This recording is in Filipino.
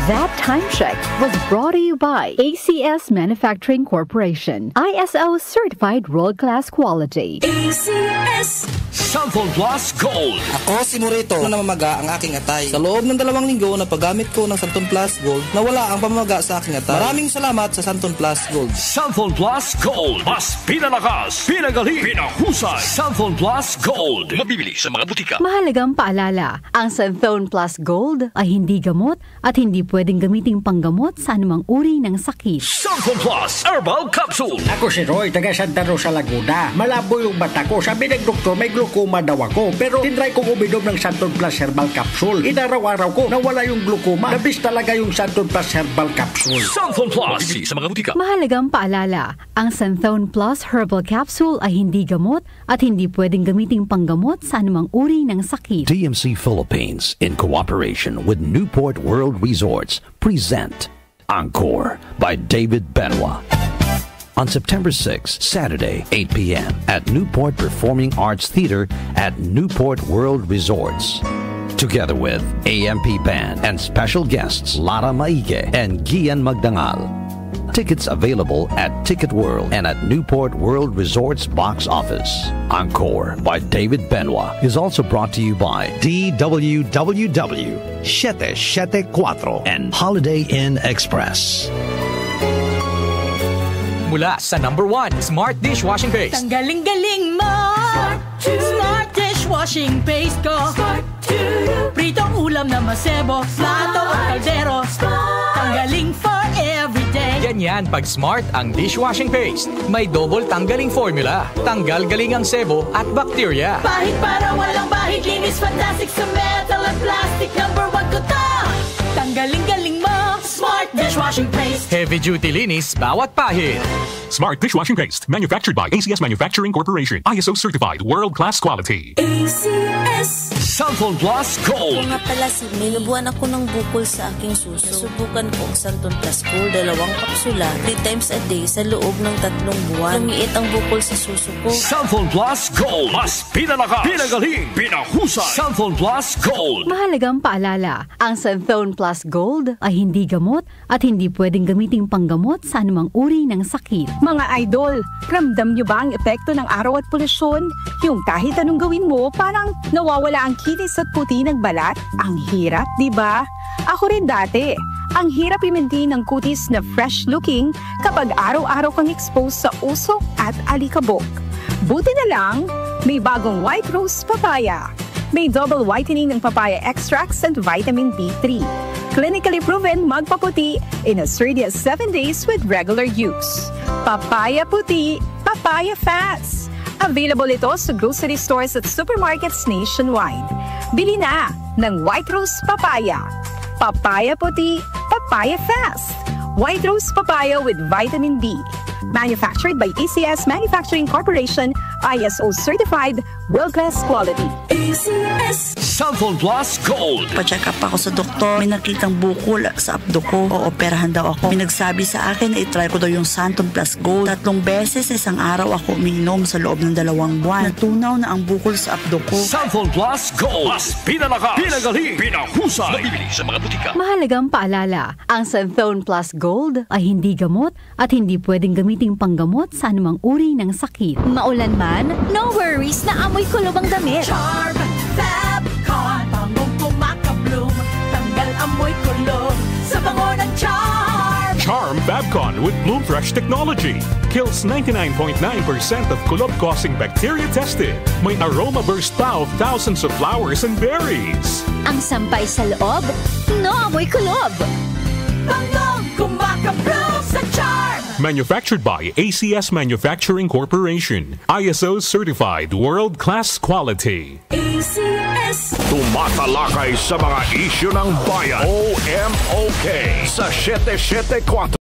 That time check was brought to you by ACS Manufacturing Corporation. ISO certified world-class quality. ACS Cellphone Plus Gold. Ako si Morito na namamaga ang aking atay. Sa loob ng 2 linggo na paggamit ko ng Santon Plus Gold, nawala ang pamamaga sa aking atay. Maraming salamat sa Santon Plus Gold. Cellphone Plus Gold. Mas pinalakas, pinagaling, pinahusay. Cellphone Plus Gold. Mabibili sa mga butika. Mahalagang paalala, ang Santon Plus Gold ay hindi gamot at hindi pwedeng gamiting panggamot sa anumang uri ng sakit. Cellphone Plus Herbal Capsule. Ako si Roy, taga Santa Rosa, Laguna. Malabo yung mata ko. Sabi ng doktor, may glaucoma daw ako. Pero tinry kong uminom ng Santon Plus Herbal Capsule. Inaraw-araw ko, nawala yung glaucoma. Nabis talaga yung Santon Plus Herbal Capsule. Santon Plus. Mabibili sa mga butika. Mahalagang paalala, ang Santon Plus Herbal Capsule ay hindi gamot at hindi pwedeng gamiting panggamot sa anumang uri ng sakit. DMC Philippines, in cooperation with Newport World Resorts, present Encore by David Benoit. On September 6, Saturday, 8 p.m. at Newport Performing Arts Theater at Newport World Resorts. Together with AMP Band and special guests Lara Maike and Gian Magdangal. Tickets available at Ticket World and at Newport World Resorts box office. Encore by David Benoit is also brought to you by DWWW 774 and Holiday Inn Express. Mula sa #1 Smart Dishwashing Paste. Tanggaling-galing mo Smart Dishwashing Paste ko Smart to you. Pritong ulam na masebo, plato at kaldero, tanggaling for everyday. Ganyan pag Smart ang dishwashing paste. May double tanggaling formula. Tanggal galing ang sebo at bacteria. Bahid para walang bahid, linis fantastic sa metal at plastic. #1 ko to. Tanggaling-galing mo Smart Dishwashing Paste. Heavy duty linis bawat pahid. Smart Dishwashing Paste, manufactured by ACS Manufacturing Corporation. ISO certified world-class quality. ACS Cellphone Plus Gold. Nga pala si May, nabuhan ako ng bukol sa aking suso. Subukan ko ang Santon Plus Gold, 2 kapsula, 3 times a day sa loob ng 3 buwan. Lumiit ang bukol sa suso ko. Cellphone Plus Gold. Mas pinalakas, pinagaling, pinahusay. Cellphone Plus Gold. Mahalagang paalala, ang Santon Plus Gold ay hindi gamot at hindi pwedeng gamiting panggamot sa anumang uri ng sakit. Mga idol, ramdam nyo ba ang epekto ng araw at polusyon? Yung kahit anong gawin mo, parang nawawala ang kinis at puti ng balat? Ang hirap, di ba? Ako rin dati. Ang hirap i-maintain ng kutis na fresh-looking kapag araw-araw kang exposed sa usok at alikabok. Buti na lang, may bagong White Rose Papaya. May double whitening ng papaya extracts and vitamin B3. Clinically proven magpaputi in as early as 7 days with regular use. Papaya Puti, Papaya Fast. Available ito sa grocery stores at supermarkets nationwide. Bili na ng White Rose Papaya. Papaya Puti, Papaya Fast. White Rose Papaya with vitamin B. Manufactured by ACS Manufacturing Corporation, ISO certified, world-class quality. ACS Cellphone Plus Gold. Pa-check up ako sa doktor. May nakitang bukol sa abdo ko. Ooperahan daw ako. May nagsabi sa akin na itry ko daw yung Santon Plus Gold. 3 beses isang araw ako umiinom sa loob ng 2 buwan. Natunaw na ang bukol sa abdo ko. Cellphone Plus Gold. Mas pinalakas, pinagaling, pinahusay. Mabibili sa mga butika. Mahalagang paalala, ang Santon Plus Gold ay hindi gamot at hindi pwedeng gamiting panggamot sa anumang uri ng sakit. Maulan man, no worries na amoy kulob ang damit. Charm Fabcon, bangong kumaka-bloom, tanggal amoy kulob sa bango ng Charm. Charm Fabcon with Bloom Fresh technology. Kills 99.9% of kulob-causing bacteria tested. May aroma burst pa of thousands of flowers and berries. Ang sampay sa loob, no amoy kulob. Bangong kumaka-bloom sa Charm. Manufactured by ACS Manufacturing Corporation. ISO certified world-class quality. ACS Tumatalakay sa mga isyu ng bayan. OMOK sa 774.